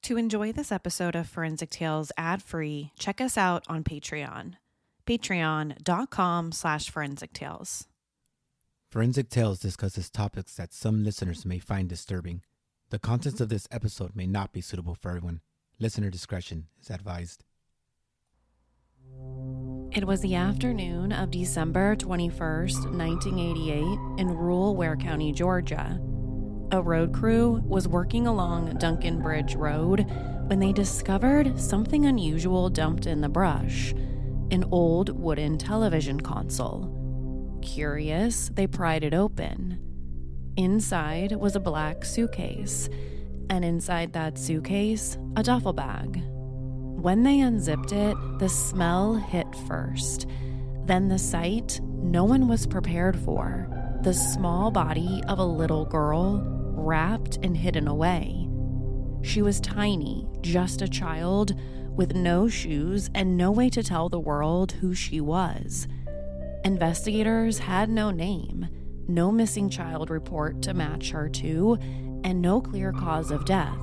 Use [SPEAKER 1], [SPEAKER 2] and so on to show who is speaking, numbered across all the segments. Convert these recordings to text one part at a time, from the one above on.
[SPEAKER 1] To enjoy this episode of Forensic Tales ad-free, check us out on Patreon. Patreon.com/Forensic Tales.
[SPEAKER 2] Forensic Tales discusses topics that some listeners may find disturbing. The contents of this episode may not be suitable for everyone. Listener discretion is advised.
[SPEAKER 1] It was the afternoon of December 21st, 1988, in rural Ware County, Georgia. A road crew was working along Duncan Bridge Road when they discovered something unusual dumped in the brush, an old wooden television console. Curious, they pried it open. Inside was a black suitcase, and inside that suitcase, a duffel bag. When they unzipped it, the smell hit first. Then the sight no one was prepared for, the small body of a little girl wrapped and hidden away. She was tiny, just a child, with no shoes and no way to tell the world who she was. Investigators had no name, no missing child report to match her to, and no clear cause of death.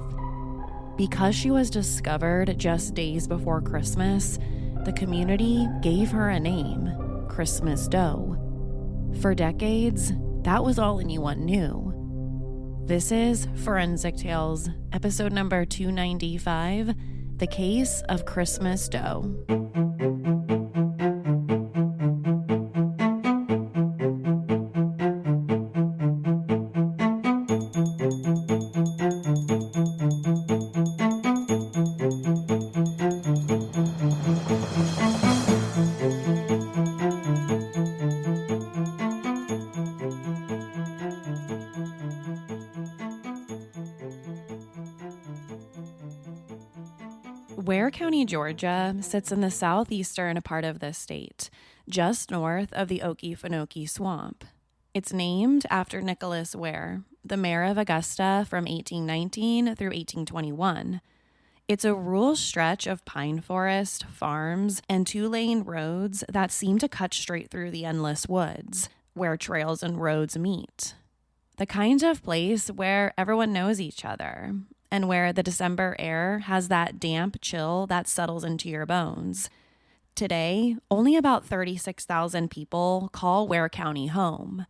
[SPEAKER 1] Because she was discovered just days before Christmas, the community gave her a name, Christmas Doe. For decades, that was all anyone knew. This is Forensic Tales, episode number 295, The Case of Christmas Doe. Ware County, Georgia, sits in the southeastern part of the state, just north of the Okefenokee Swamp. It's named after Nicholas Ware, the mayor of Augusta from 1819 through 1821. It's a rural stretch of pine forest, farms, and two-lane roads that seem to cut straight through the endless woods, where trails and roads meet. The kind of place where everyone knows each other, and where the December air has that damp chill that settles into your bones. Today, only about 36,000 people call Ware County home.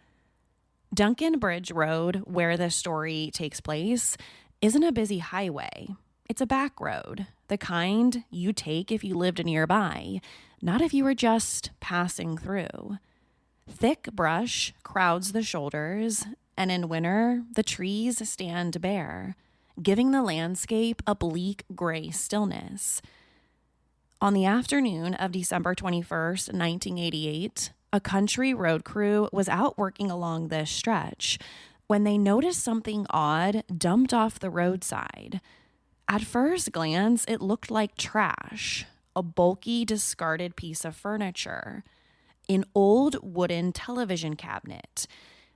[SPEAKER 1] Duncan Bridge Road, where this story takes place, isn't a busy highway. It's a back road, the kind you take if you lived nearby, not if you were just passing through. Thick brush crowds the shoulders, and in winter, the trees stand bare, giving the landscape a bleak gray stillness. On the afternoon of December 21st, 1988, a country road crew was out working along this stretch when they noticed something odd dumped off the roadside. At first glance, it looked like trash, a bulky, discarded piece of furniture, an old wooden television cabinet,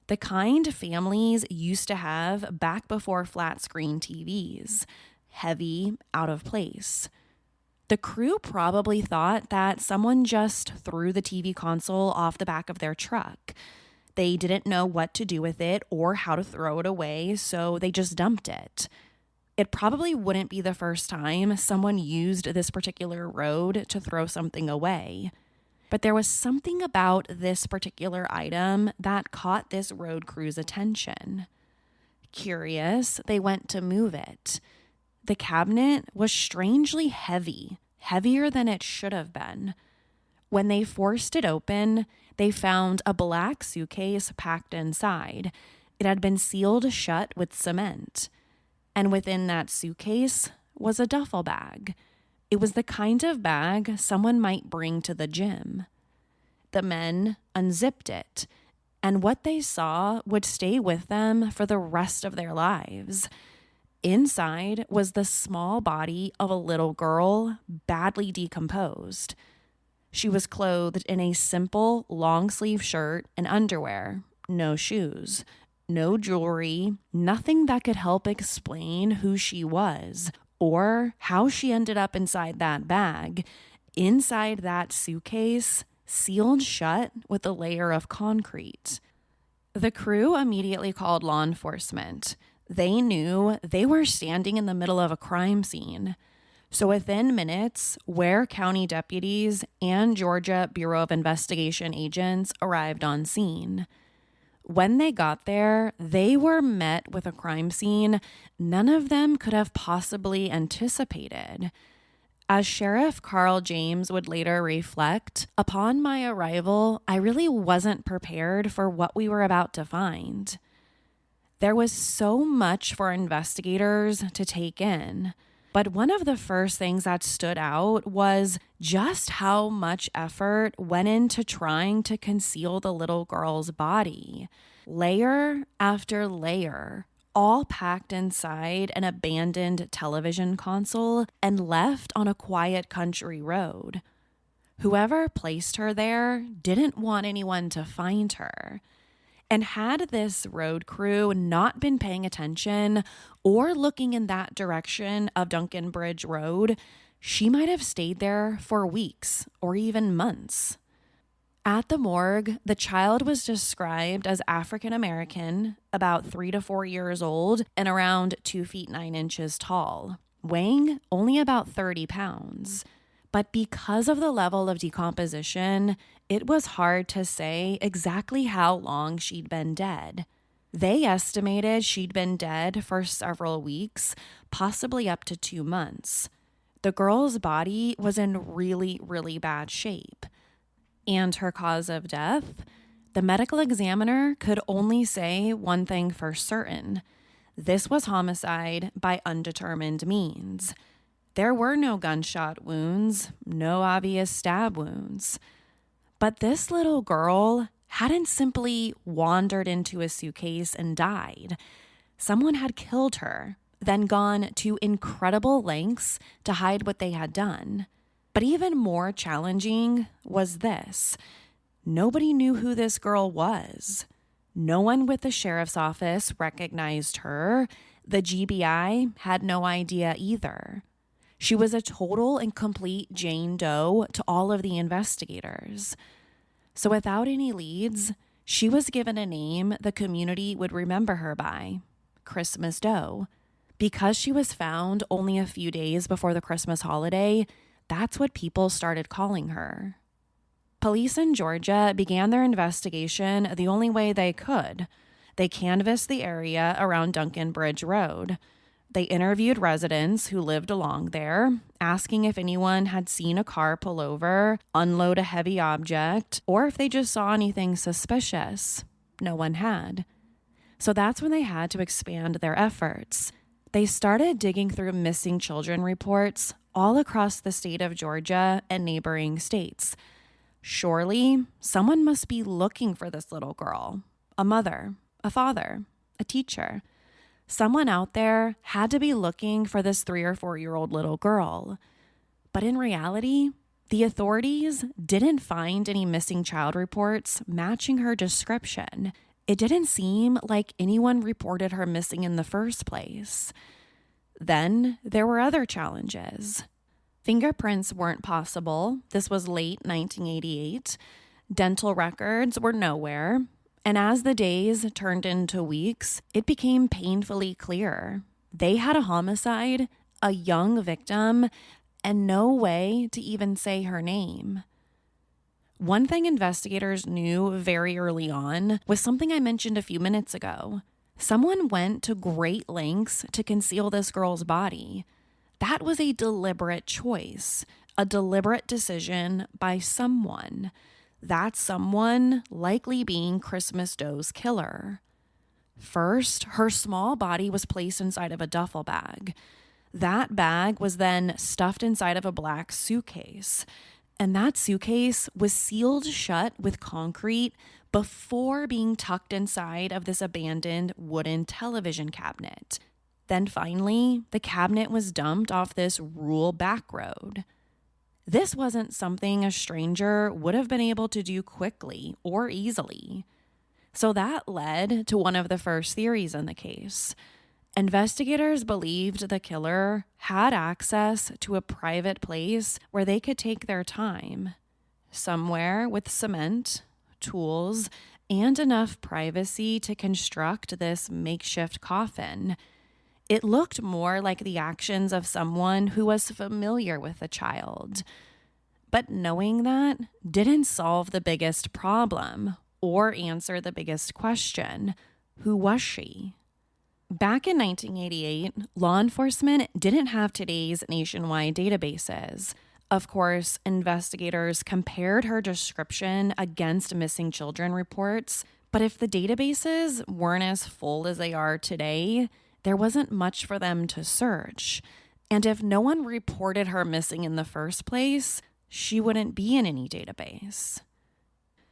[SPEAKER 1] the kind families used to have back before flat screen TVs, heavy, out of place. The crew probably thought that someone just threw the TV console off the back of their truck. They didn't know what to do with it or how to throw it away, so they just dumped it. It probably wouldn't be the first time someone used this particular road to throw something away. But there was something about this particular item that caught this road crew's attention. Curious, they went to move it. The cabinet was strangely heavy, heavier than it should have been. When they forced it open, they found a black suitcase packed inside. It had been sealed shut with cement. And within that suitcase was a duffel bag. It was the kind of bag someone might bring to the gym. The men unzipped it, and what they saw would stay with them for the rest of their lives. Inside was the small body of a little girl, badly decomposed. She was clothed in a simple long-sleeve shirt and underwear, no shoes, no jewelry, nothing that could help explain who she was or how she ended up inside that bag, inside that suitcase, sealed shut with a layer of concrete. The crew immediately called law enforcement. They knew they were standing in the middle of a crime scene. So within minutes, Ware County deputies and Georgia Bureau of Investigation agents arrived on scene. When they got there, they were met with a crime scene none of them could have possibly anticipated. As Sheriff Carl James would later reflect, upon my arrival, I really wasn't prepared for what we were about to find. There was so much for investigators to take in. But one of the first things that stood out was just how much effort went into trying to conceal the little girl's body. Layer after layer, all packed inside an abandoned television console and left on a quiet country road. Whoever placed her there didn't want anyone to find her. And had this road crew not been paying attention or looking in that direction of Duncan Bridge Road, she might have stayed there for weeks or even months. At the morgue, the child was described as African American, about 3 to 4 years old, and around 2 feet 9 inches tall, weighing only about 30 pounds. But because of the level of decomposition, it was hard to say exactly how long she'd been dead. They estimated she'd been dead for several weeks, possibly up to 2 months. The girl's body was in really, really bad shape. And her cause of death? The medical examiner could only say one thing for certain. This was homicide by undetermined means. There were no gunshot wounds, no obvious stab wounds. But this little girl hadn't simply wandered into a suitcase and died. Someone had killed her, then gone to incredible lengths to hide what they had done. But even more challenging was this. Nobody knew who this girl was. No one with the sheriff's office recognized her. The GBI had no idea either. She was a total and complete Jane Doe to all of the investigators. So without any leads, she was given a name the community would remember her by, Christmas Doe. Because she was found only a few days before the Christmas holiday, that's what people started calling her. Police in Georgia began their investigation the only way they could. They canvassed the area around Duncan Bridge Road. They interviewed residents who lived along there, asking if anyone had seen a car pull over, unload a heavy object, or if they just saw anything suspicious. No one had. So that's when they had to expand their efforts. They started digging through missing children reports all across the state of Georgia and neighboring states. Surely, someone must be looking for this little girl. A mother, a father, a teacher. Someone out there had to be looking for this 3 or 4-year-old little girl. But in reality, the authorities didn't find any missing child reports matching her description. It didn't seem like anyone reported her missing in the first place. Then there were other challenges. Fingerprints weren't possible. This was late 1988. Dental records were nowhere. And as the days turned into weeks, it became painfully clear. They had a homicide, a young victim, and no way to even say her name. One thing investigators knew very early on was something I mentioned a few minutes ago. Someone went to great lengths to conceal this girl's body. That was a deliberate choice, a deliberate decision by someone. That someone likely being Christmas Doe's killer. First, her small body was placed inside of a duffel bag. That bag was then stuffed inside of a black suitcase. And that suitcase was sealed shut with concrete before being tucked inside of this abandoned wooden television cabinet. Then finally, the cabinet was dumped off this rural back road. This wasn't something a stranger would have been able to do quickly or easily. So that led to one of the first theories in the case. Investigators believed the killer had access to a private place where they could take their time, somewhere with cement, tools, and enough privacy to construct this makeshift coffin. It looked more like the actions of someone who was familiar with the child. But knowing that didn't solve the biggest problem or answer the biggest question. Who was she? Back in 1988, law enforcement didn't have today's nationwide databases. Of course, investigators compared her description against missing children reports, but if the databases weren't as full as they are today, there wasn't much for them to search. And if no one reported her missing in the first place, she wouldn't be in any database.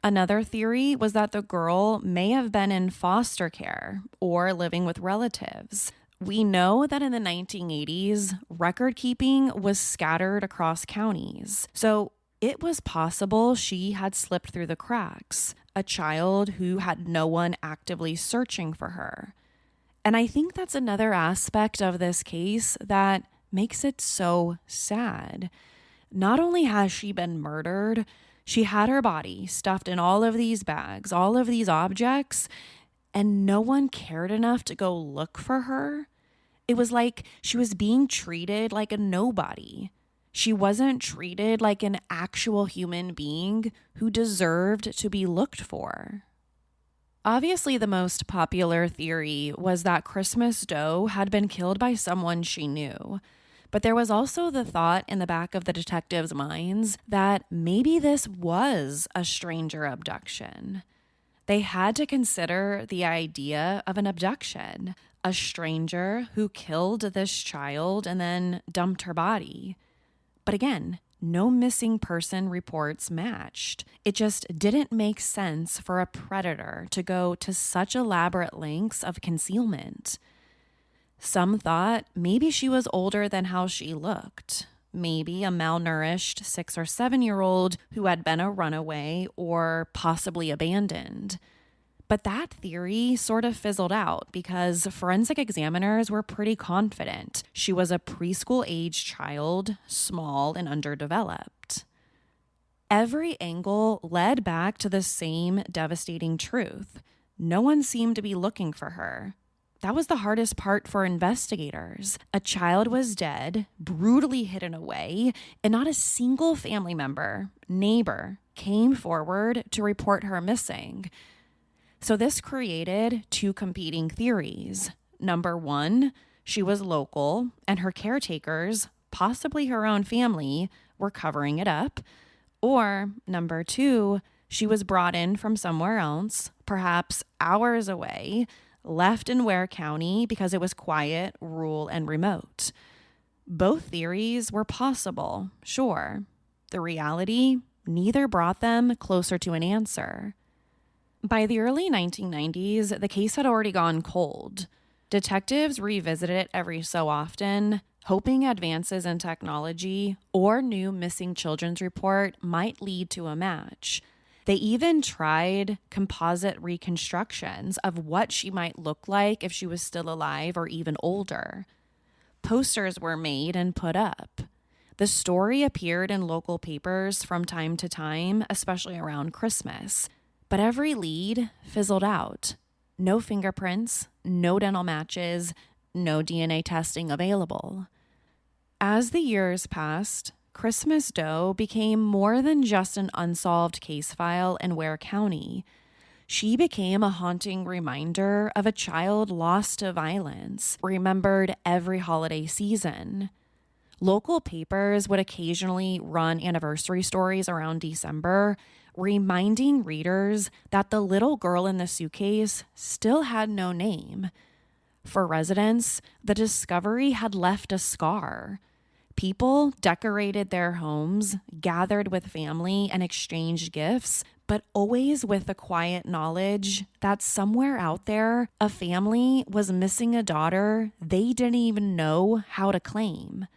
[SPEAKER 1] Another theory was that the girl may have been in foster care or living with relatives. We know that in the 1980s, record keeping was scattered across counties. So it was possible she had slipped through the cracks, a child who had no one actively searching for her. And I think that's another aspect of this case that makes it so sad. Not only has she been murdered, she had her body stuffed in all of these bags, all of these objects, and no one cared enough to go look for her. It was like she was being treated like a nobody. She wasn't treated like an actual human being who deserved to be looked for. Obviously, the most popular theory was that Christmas Doe had been killed by someone she knew. But there was also the thought in the back of the detectives' minds that maybe this was a stranger abduction. They had to consider the idea of an abduction, a stranger who killed this child and then dumped her body. But again, no missing person reports matched. It just didn't make sense for a predator to go to such elaborate lengths of concealment. Some thought maybe she was older than how she looked. Maybe a malnourished 6 or 7-year-old who had been a runaway or possibly abandoned. But that theory sort of fizzled out because forensic examiners were pretty confident she was a preschool-age child, small and underdeveloped. Every angle led back to the same devastating truth. No one seemed to be looking for her. That was the hardest part for investigators. A child was dead, brutally hidden away, and not a single family member, neighbor, came forward to report her missing. So this created two competing theories. Number one, she was local, and her caretakers, possibly her own family, were covering it up. Or number two, she was brought in from somewhere else, perhaps hours away, left in Ware County because it was quiet, rural, and remote. Both theories were possible, sure. The reality, neither brought them closer to an answer. By the early 1990s, the case had already gone cold. Detectives revisited it every so often, hoping advances in technology or new missing children's report might lead to a match. They even tried composite reconstructions of what she might look like if she was still alive or even older. Posters were made and put up. The story appeared in local papers from time to time, especially around Christmas. But every lead fizzled out. No fingerprints, no dental matches, no DNA testing available. As the years passed, Christmas Doe became more than just an unsolved case file in Ware County. She became a haunting reminder of a child lost to violence, remembered every holiday season. Local papers would occasionally run anniversary stories around December, reminding readers that the little girl in the suitcase still had no name. For residents, the discovery had left a scar. People decorated their homes, gathered with family, and exchanged gifts, but always with the quiet knowledge that somewhere out there, a family was missing a daughter they didn't even know how to claim.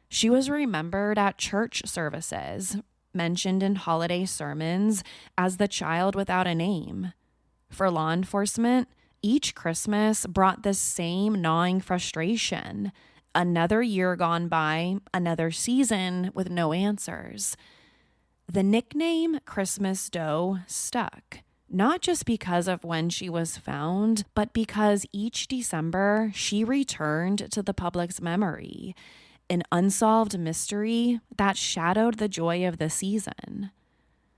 [SPEAKER 1] She was remembered at church services, mentioned in holiday sermons as the child without a name. For law enforcement, each Christmas brought the same gnawing frustration. Another year gone by, another season with no answers. The nickname Christmas Doe stuck. not just because of when she was found, but because each December she returned to the public's memory, an unsolved mystery that shadowed the joy of the season.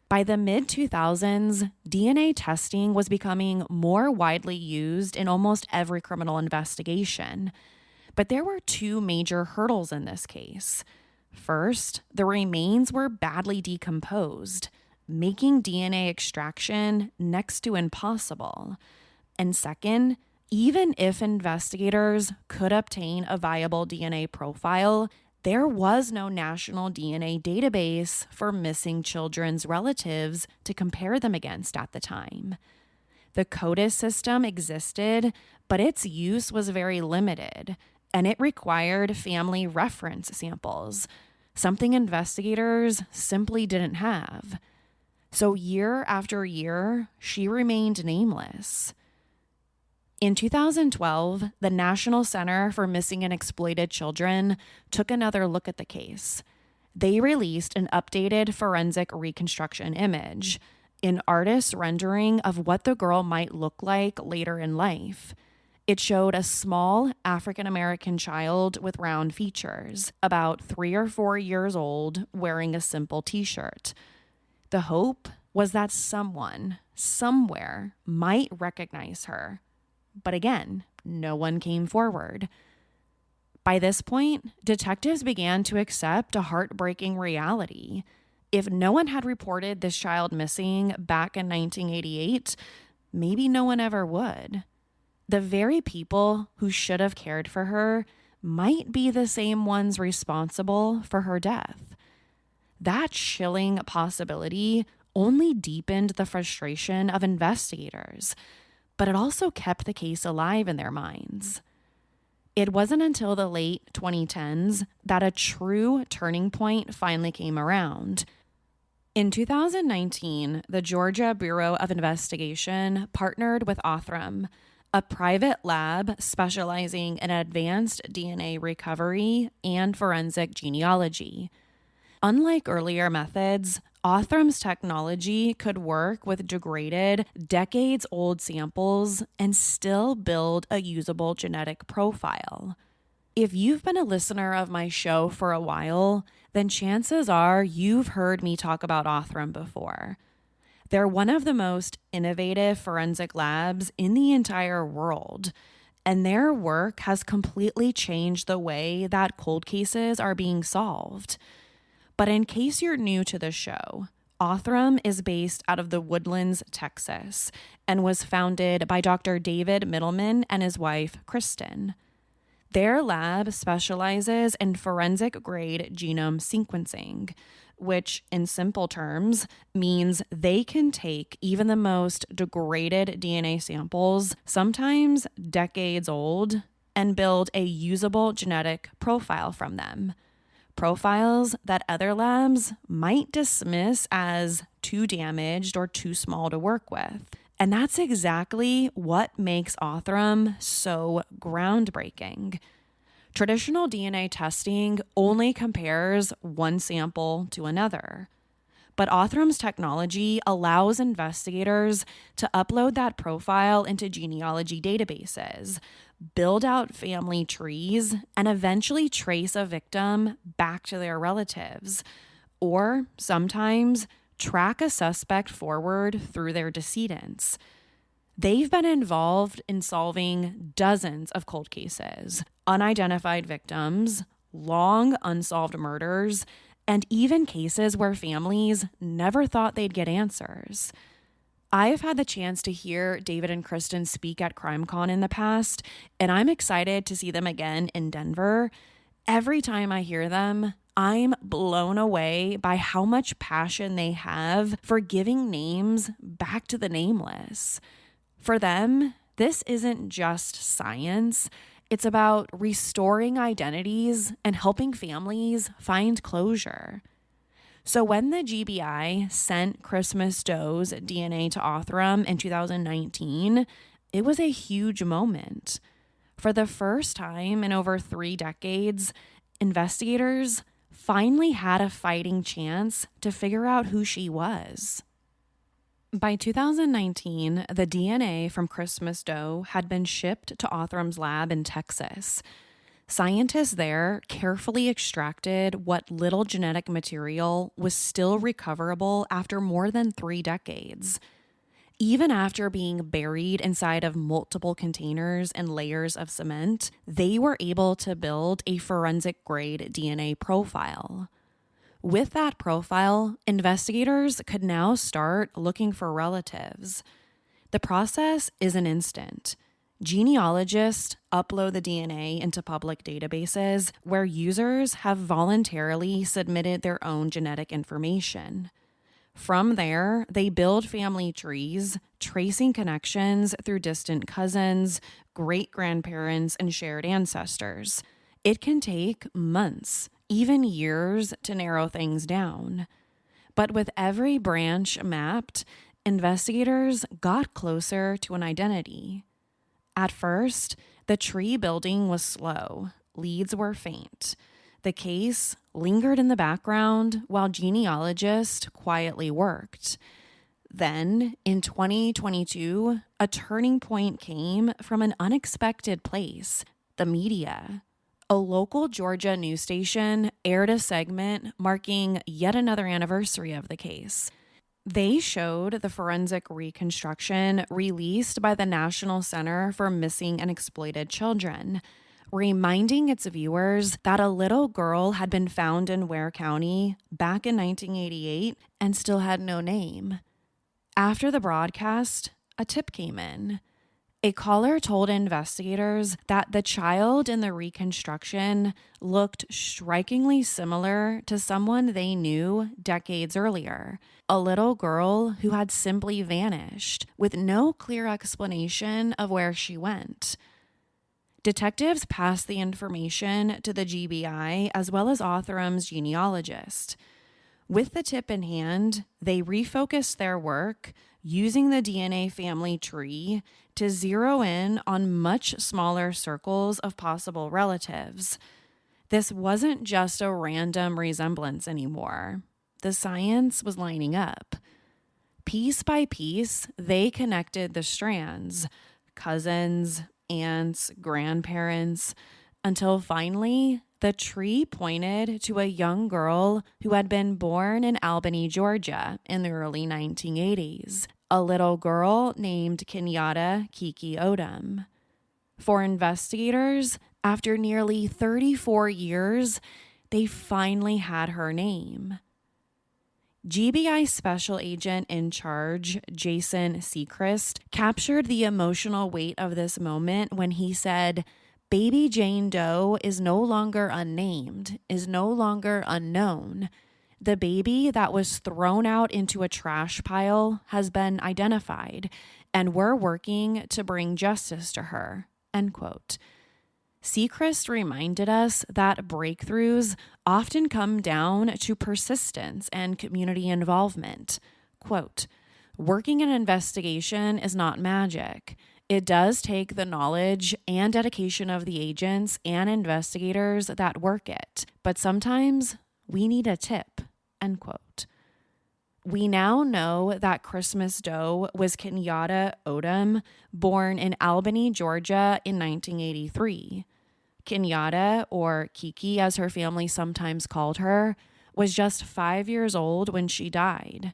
[SPEAKER 1] By the mid-2000s, DNA testing was becoming more widely used in almost every criminal investigation. But there were two major hurdles in this case. First, the remains were badly decomposed, making DNA extraction next to impossible. And second, even if investigators could obtain a viable DNA profile, there was no national DNA database for missing children's relatives to compare them against at the time. The CODIS system existed, but its use was very limited, and it required family reference samples, something investigators simply didn't have. So year after year, she remained nameless. In 2012, the National Center for Missing and Exploited Children took another look at the case. They released an updated forensic reconstruction image, an artist's rendering of what the girl might look like later in life. It showed a small African-American child with round features, about 3 or 4 years old, wearing a simple t-shirt. The hope was that someone, somewhere, might recognize her. But again, no one came forward. By this point, detectives began to accept a heartbreaking reality. If no one had reported this child missing back in 1988, maybe no one ever would. The very people who should have cared for her might be the same ones responsible for her death. That chilling possibility only deepened the frustration of investigators, but it also kept the case alive in their minds. It wasn't until the late 2010s that a true turning point finally came around. In 2019, the Georgia Bureau of Investigation partnered with Othram, a private lab specializing in advanced DNA recovery and forensic genealogy. Unlike earlier methods, Othram's technology could work with degraded, decades-old samples and still build a usable genetic profile. If you've been a listener of my show for a while, then chances are you've heard me talk about Othram before. They're one of the most innovative forensic labs in the entire world, and their work has completely changed the way that cold cases are being solved. But in case you're new to the show, Othram is based out of the Woodlands, Texas, and was founded by Dr. David Middleman and his wife, Kristen. Their lab specializes in forensic-grade genome sequencing, which, in simple terms, means they can take even the most degraded DNA samples, sometimes decades old, and build a usable genetic profile from them. Profiles that other labs might dismiss as too damaged or too small to work with. And that's exactly what makes Othram so groundbreaking. Traditional DNA testing only compares one sample to another. But Othram's technology allows investigators to upload that profile into genealogy databases, build out family trees, and eventually trace a victim back to their relatives, or sometimes track a suspect forward through their decedents. They've been involved in solving dozens of cold cases, unidentified victims, long unsolved murders, and even cases where families never thought they'd get answers. I've had the chance to hear David and Kristen speak at CrimeCon in the past, and I'm excited to see them again in Denver. Every time I hear them, I'm blown away by how much passion they have for giving names back to the nameless. For them, this isn't just science. It's about restoring identities and helping families find closure. So when the GBI sent Christmas Doe's DNA to Othram in 2019, it was a huge moment. For the first time in over 3 decades, investigators finally had a fighting chance to figure out who she was. By 2019, the DNA from Christmas Doe had been shipped to Othram's lab in Texas. Scientists there carefully extracted what little genetic material was still recoverable after more than 3 decades. Even after being buried inside of multiple containers and layers of cement, they were able to build a forensic-grade DNA profile. With that profile, investigators could now start looking for relatives. The process isn't instant. Genealogists upload the DNA into public databases where users have voluntarily submitted their own genetic information. From there, they build family trees, tracing connections through distant cousins, great-grandparents, and shared ancestors. It can take months, even years, to narrow things down. But with every branch mapped, investigators got closer to an identity. At first, the tree building was slow. Leads were faint. The case lingered in the background while genealogists quietly worked. Then, in 2022, a turning point came from an unexpected place: the media. A local Georgia news station aired a segment marking yet another anniversary of the case. They showed the forensic reconstruction released by the National Center for Missing and Exploited Children, reminding its viewers that a little girl had been found in Ware County back in 1988 and still had no name. After the broadcast, a tip came in. A caller told investigators that the child in the reconstruction looked strikingly similar to someone they knew decades earlier, a little girl who had simply vanished with no clear explanation of where she went. Detectives passed the information to the GBI as well as Othram's genealogist. With the tip in hand, they refocused their work using the DNA family tree to zero in on much smaller circles of possible relatives. This wasn't just a random resemblance anymore. The science was lining up. Piece by piece, they connected the strands: cousins, aunts, grandparents, until finally the tree pointed to a young girl who had been born in Albany, Georgia in the early 1980s, a little girl named Kenyatta Kiki Odom. For investigators, after nearly 34 years, they finally had her name. GBI Special Agent in charge, Jason Seacrest, captured the emotional weight of this moment when he said, "Baby Jane Doe is no longer unnamed, is no longer unknown. The baby that was thrown out into a trash pile has been identified, and we're working to bring justice to her." End quote. Seacrest reminded us that breakthroughs often come down to persistence and community involvement. Quote, "Working an investigation is not magic. It does take the knowledge and dedication of the agents and investigators that work it, but sometimes we need a tip." End quote. We now know that Christmas Doe was Kenyatta Odom, born in Albany, Georgia in 1983. Kenyatta, or Kiki as her family sometimes called her, was just 5 years old when she died.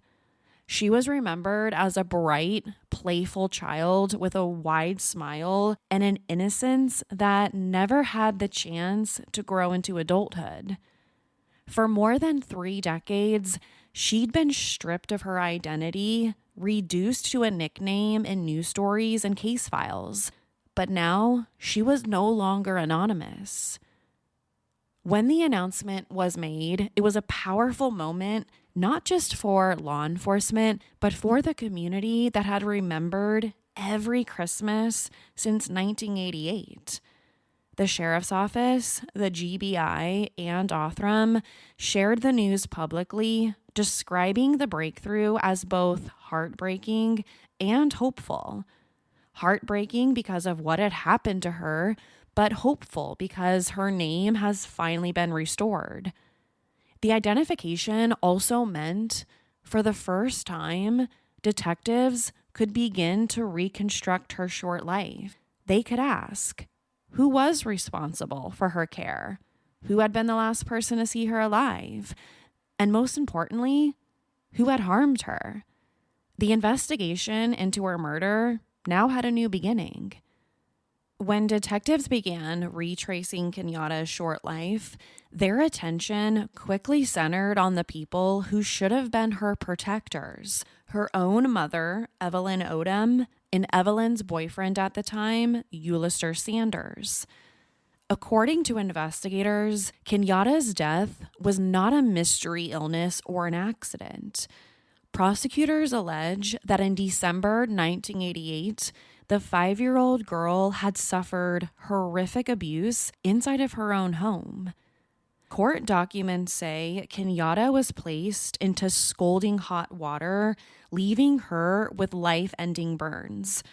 [SPEAKER 1] She was remembered as a bright, playful child with a wide smile and an innocence that never had the chance to grow into adulthood. For more than 3 decades, she'd been stripped of her identity, reduced to a nickname in news stories and case files. But now she was no longer anonymous. When the announcement was made, it was a powerful moment, not just for law enforcement, but for the community that had remembered every Christmas since 1988. The sheriff's office, the GBI, and Othram shared the news publicly, describing the breakthrough as both heartbreaking and hopeful. Heartbreaking because of what had happened to her, but hopeful because her name has finally been restored. The identification also meant, for the first time, detectives could begin to reconstruct her short life. They could ask, who was responsible for her care? Who had been the last person to see her alive? And most importantly, who had harmed her? The investigation into her murder now had a new beginning. When detectives began retracing Kenyatta's short life, their attention quickly centered on the people who should have been her protectors: her own mother, Evelyn Odom, and Evelyn's boyfriend at the time, Ulysses Sanders. According to investigators, Kenyatta's death was not a mystery illness or an accident. Prosecutors allege that in December 1988, the 5-year-old girl had suffered horrific abuse inside of her own home. Court documents say Kenyatta was placed into scalding hot water, leaving her with life-ending burns.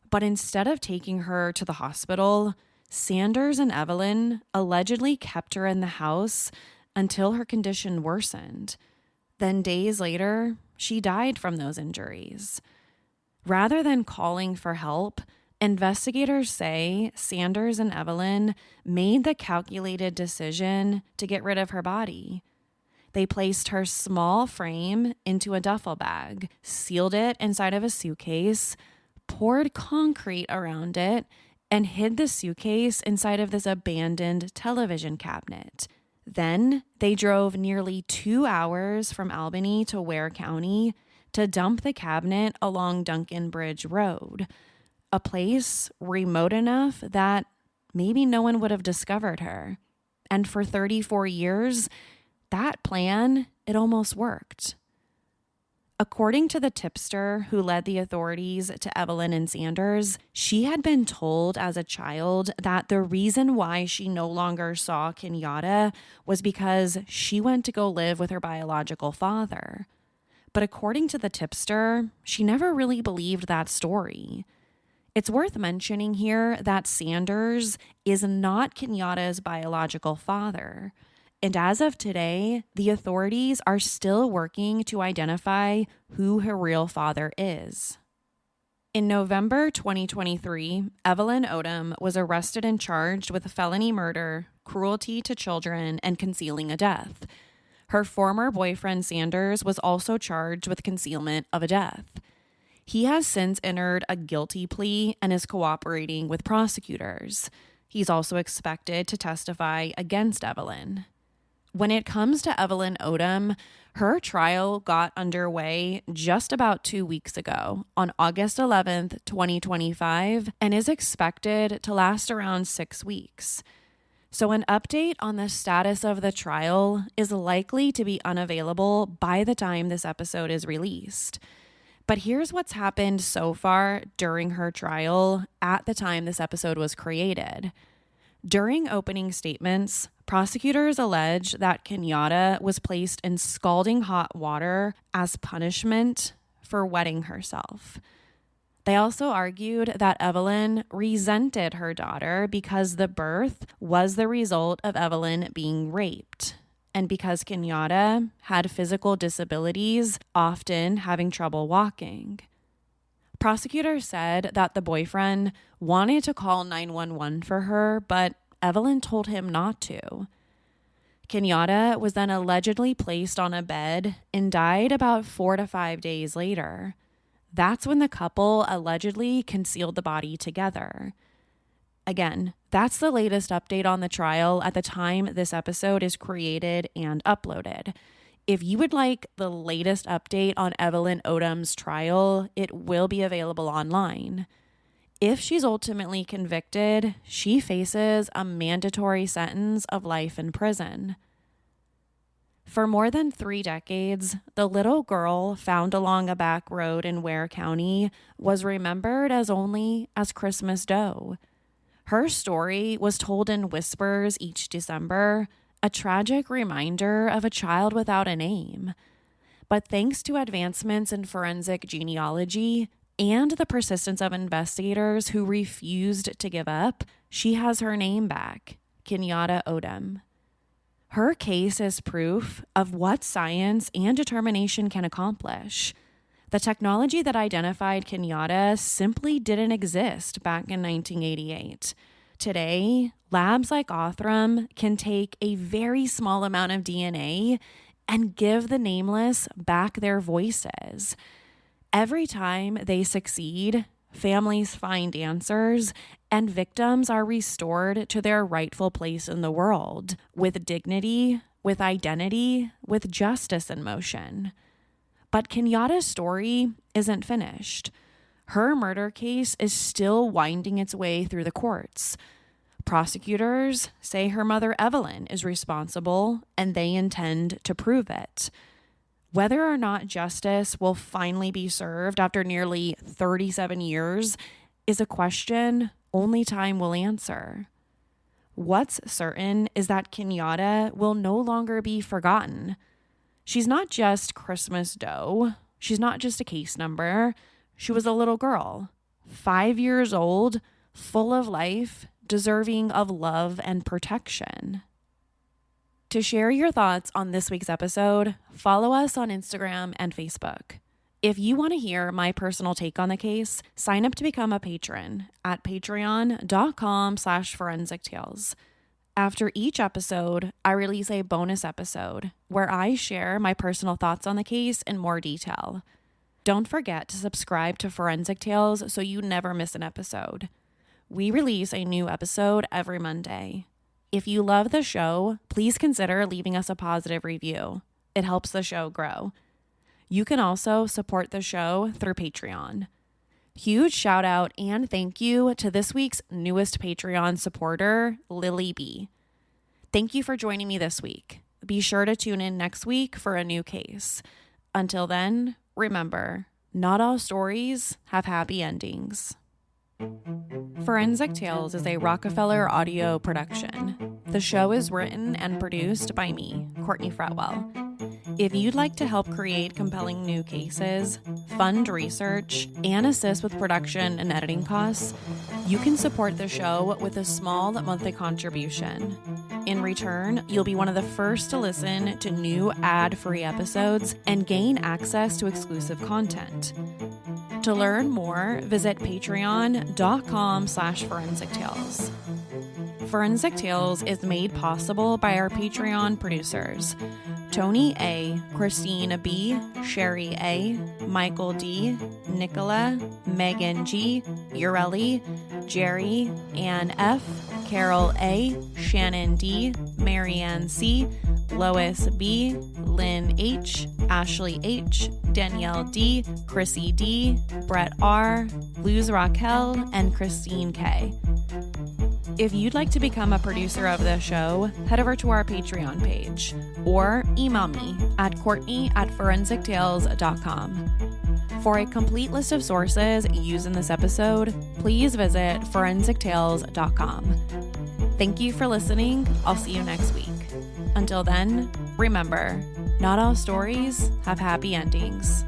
[SPEAKER 1] But instead of taking her to the hospital, Sanders and Evelyn allegedly kept her in the house until her condition worsened. Then days later, she died from those injuries. Rather than calling for help, investigators say Sanders and Evelyn made the calculated decision to get rid of her body. They placed her small frame into a duffel bag, sealed it inside of a suitcase, poured concrete around it, and hid the suitcase inside of this abandoned television cabinet. Then they drove nearly 2 hours from Albany to Ware County to dump the cabinet along Duncan Bridge Road, a place remote enough that maybe no one would have discovered her. And for 34 years, that plan, it almost worked. According to the tipster who led the authorities to Evelyn and Sanders, she had been told as a child that the reason why she no longer saw Kenyatta was because she went to go live with her biological father. But according to the tipster, she never really believed that story. It's worth mentioning here that Sanders is not Kenyatta's biological father. And as of today, the authorities are still working to identify who her real father is. In November 2023, Evelyn Odom was arrested and charged with felony murder, cruelty to children, and concealing a death. Her former boyfriend Sanders was also charged with concealment of a death. He has since entered a guilty plea and is cooperating with prosecutors. He's also expected to testify against Evelyn. When it comes to Evelyn Odom, her trial got underway just about 2 weeks ago, on August 11th, 2025, and is expected to last around 6 weeks. So an update on the status of the trial is likely to be unavailable by the time this episode is released. But here's what's happened so far during her trial at the time this episode was created. During opening statements, prosecutors allege that Kenyatta was placed in scalding hot water as punishment for wetting herself. They also argued that Evelyn resented her daughter because the birth was the result of Evelyn being raped, and because Kenyatta had physical disabilities, often having trouble walking. Prosecutors said that the boyfriend wanted to call 911 for her, but Evelyn told him not to. Kenyatta was then allegedly placed on a bed and died about 4 to 5 days later. That's when the couple allegedly concealed the body together. Again, that's the latest update on the trial at the time this episode is created and uploaded. If you would like the latest update on Evelyn Odom's trial, it will be available online. If she's ultimately convicted, she faces a mandatory sentence of life in prison. For more than 3 decades, the little girl found along a back road in Ware County was remembered only as Christmas Doe. Her story was told in whispers each December, a tragic reminder of a child without a name. But thanks to advancements in forensic genealogy and the persistence of investigators who refused to give up, she has her name back, Kenyatta Odom. Her case is proof of what science and determination can accomplish. The technology that identified Kenyatta simply didn't exist back in 1988. Today, labs like Othram can take a very small amount of DNA and give the nameless back their voices. Every time they succeed, families find answers and victims are restored to their rightful place in the world, with dignity, with identity, with justice in motion. But Kenyatta's story isn't finished. Her murder case is still winding its way through the courts. Prosecutors say her mother Evelyn is responsible and they intend to prove it. Whether or not justice will finally be served after nearly 37 years is a question only time will answer. What's certain is that Kenyatta will no longer be forgotten. She's not just Christmas Doe. She's not just a case number. She was a little girl, 5 years old, full of life, deserving of love and protection. To share your thoughts on this week's episode, follow us on Instagram and Facebook. If you want to hear my personal take on the case, sign up to become a patron at patreon.com/forensictales. After each episode, I release a bonus episode where I share my personal thoughts on the case in more detail. Don't forget to subscribe to Forensic Tales so you never miss an episode. We release a new episode every Monday. If you love the show, please consider leaving us a positive review. It helps the show grow. You can also support the show through Patreon. Huge shout out and thank you to this week's newest Patreon supporter, Lily B. Thank you for joining me this week. Be sure to tune in next week for a new case. Until then, remember, not all stories have happy endings. Forensic Tales is a Rockefeller audio production. The show is written and produced by me, Courtney Fretwell. If you'd like to help create compelling new cases, fund research, and assist with production and editing costs, you can support the show with a small monthly contribution. In return, you'll be one of the first to listen to new ad-free episodes and gain access to exclusive content. To learn more, visit patreon.com/forensictales. Forensic Tales is made possible by our Patreon producers, Tony A., Christine B., Sherry A., Michael D., Nicola, Megan G., Ureli, Jerry, Ann F., Carol A., Shannon D., Marianne C., Lois B., Lynn H., Ashley H., Danielle D., Chrissy D., Brett R., Luz Raquel, and Christine K. If you'd like to become a producer of the show, head over to our Patreon page or email me at courtney@forensictales.com. For a complete list of sources used in this episode, please visit forensictales.com. Thank you for listening. I'll see you next week. Until then, remember, not all stories have happy endings.